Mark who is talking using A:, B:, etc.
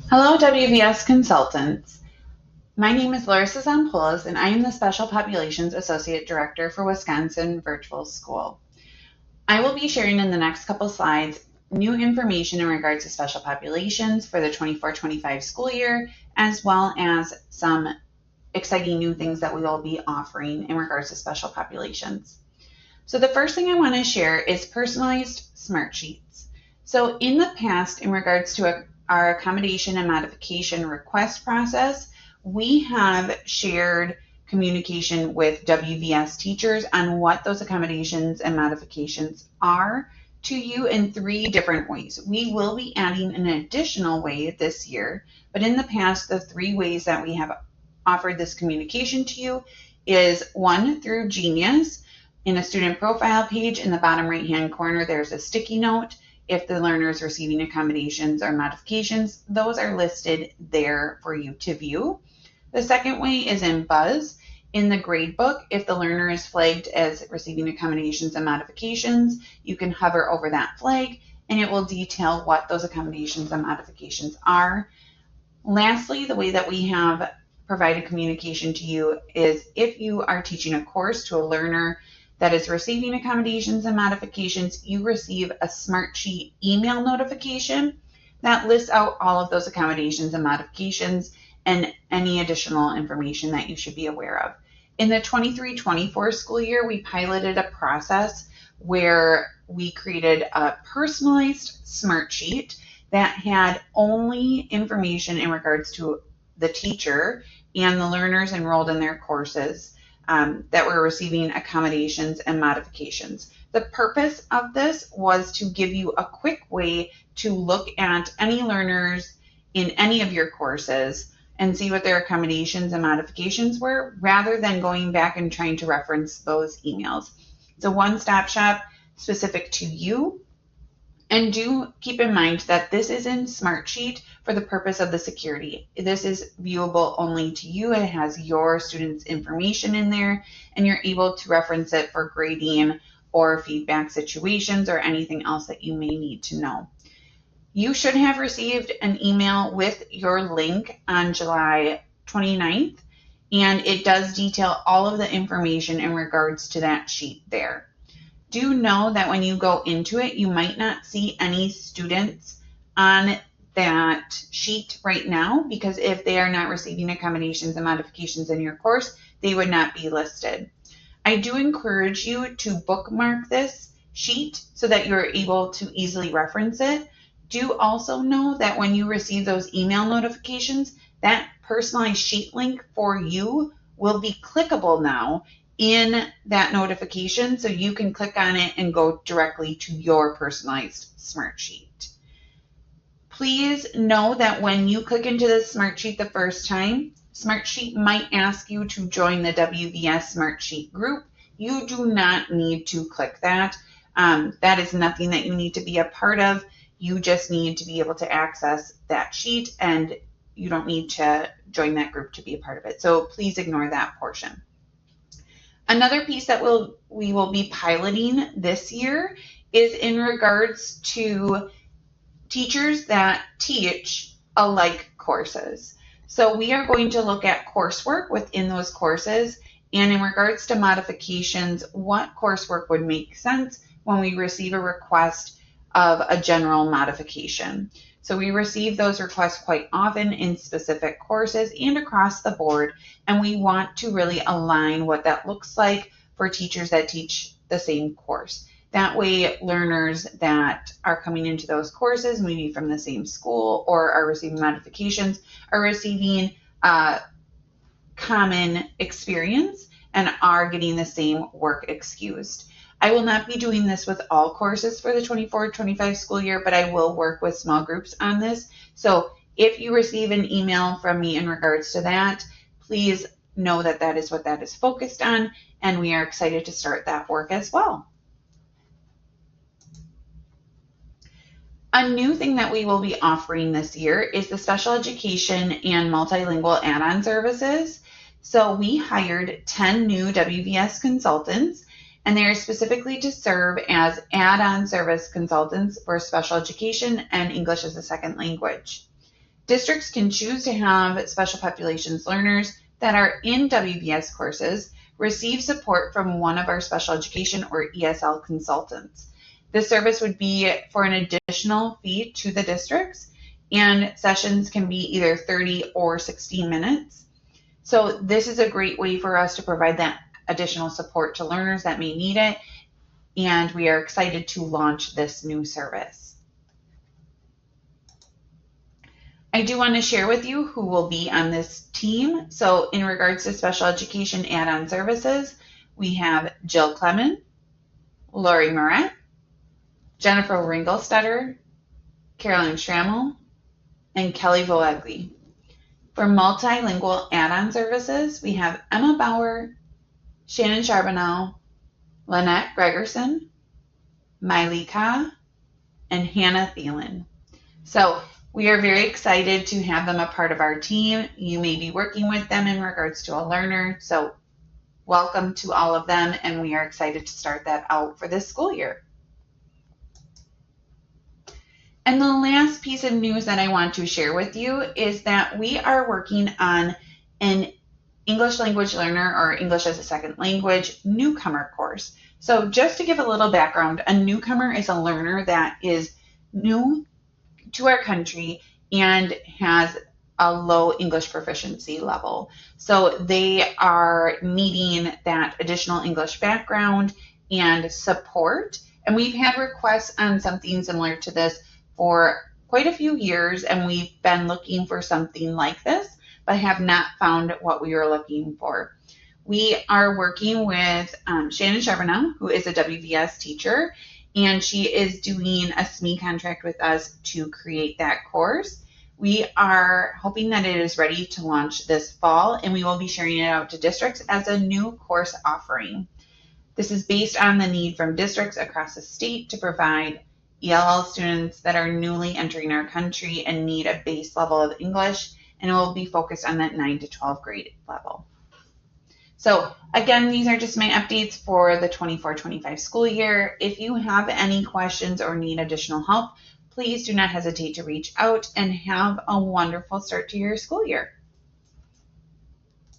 A: Hello, WVS consultants. My name is Larissa Zampoulos, and I am the Special Populations Associate Director for Wisconsin Virtual School. I will be sharing in the next couple slides new information in regards to special populations for the 24-25 school year, as well as some exciting new things that we will be offering in regards to special populations. So the first thing I want to share is personalized smart sheets. So in the past, in regards to our accommodation and modification request process, we have shared communication with WVS teachers on what those accommodations and modifications are to you in three different ways. We will be adding an additional way this year, but in the past, the three ways that we have offered this communication to you is one, through Genius. In a student profile page in the bottom right hand corner, there's a sticky note. If the learner is receiving accommodations or modifications, those are listed there for you to view. The second way is in Buzz. In the gradebook, if the learner is flagged as receiving accommodations and modifications, you can hover over that flag and it will detail what those accommodations and modifications are. Lastly, the way that we have provided communication to you is if you are teaching a course to a learner that is receiving accommodations and modifications, you receive a Smartsheet email notification that lists out all of those accommodations and modifications and any additional information that you should be aware of. In the 23-24 school year, we piloted a process where we created a personalized Smartsheet that had only information in regards to the teacher and the learners enrolled in their courses that were receiving accommodations and modifications. The purpose of this was to give you a quick way to look at any learners in any of your courses and see what their accommodations and modifications were, rather than going back and trying to reference those emails. It's a one-stop shop specific to you. And do keep in mind that this is in Smartsheet for the purpose of the security. This is viewable only to you. It has your students' information in there, and you're able to reference it for grading or feedback situations or anything else that you may need to know. You should have received an email with your link on July 29th, and it does detail all of the information in regards to that sheet there. Do know that when you go into it, you might not see any students on that sheet right now, because if they are not receiving accommodations and modifications in your course, they would not be listed. I do encourage you to bookmark this sheet so that you're able to easily reference it. Do also know that when you receive those email notifications, that personalized sheet link for you will be clickable now in that notification, so you can click on it and go directly to your personalized Smartsheet. Please know that when you click into the Smartsheet the first time, Smartsheet might ask you to join the WVS Smartsheet group. You do not need to click that. That is nothing that you need to be a part of. You just need to be able to access that sheet, and you don't need to join that group to be a part of it. So please ignore that portion. Another piece that we will be piloting this year is in regards to teachers that teach alike courses. So we are going to look at coursework within those courses, and in regards to modifications, what coursework would make sense when we receive a request of a general modification. So we receive those requests quite often in specific courses and across the board, and we want to really align what that looks like for teachers that teach the same course. That way, learners that are coming into those courses, maybe from the same school or are receiving modifications, are receiving a common experience and are getting the same work excused. I will not be doing this with all courses for the 24-25 school year, but I will work with small groups on this. So if you receive an email from me in regards to that, please know that that is what that is focused on, and we are excited to start that work as well. A new thing that we will be offering this year is the special education and multilingual add-on services. So we hired 10 new WVS consultants, and they are specifically to serve as add-on service consultants for special education and English as a second language. Districts can choose to have special populations learners that are in WVS courses receive support from one of our special education or ESL consultants. This service would be for an additional fee to the districts, and sessions can be either 30 or 60 minutes. So this is a great way for us to provide that additional support to learners that may need it, and we are excited to launch this new service. I do want to share with you who will be on this team. So in regards to special education add-on services, we have Jill Clement, Lori Moret, Jennifer Ringelstetter, Carolyn Schrammel, and Kelly Voegli. For multilingual add-on services, we have Emma Bauer, Shannon Charbonneau, Lynette Gregerson, Miley Ka, and Hannah Thielen. So we are very excited to have them a part of our team. You may be working with them in regards to a learner. So welcome to all of them, and we are excited to start that out for this school year. And the last piece of news that I want to share with you is that we are working on an English language learner or English as a second language newcomer course. So just to give a little background, a newcomer is a learner that is new to our country and has a low English proficiency level. So they are needing that additional English background and support. And we've had requests on something similar to this for quite a few years, and we've been looking for something like this, but have not found what we were looking for. We are working with Shannon Charbonneau, who is a WVS teacher, and she is doing a SME contract with us to create that course. We are hoping that it is ready to launch this fall, and we will be sharing it out to districts as a new course offering. This is based on the need from districts across the state to provide ELL students that are newly entering our country and need a base level of English, and it will be focused on that 9 to 12 grade level. So again, these are just my updates for the 24-25 school year. If you have any questions or need additional help, please do not hesitate to reach out, and have a wonderful start to your school year.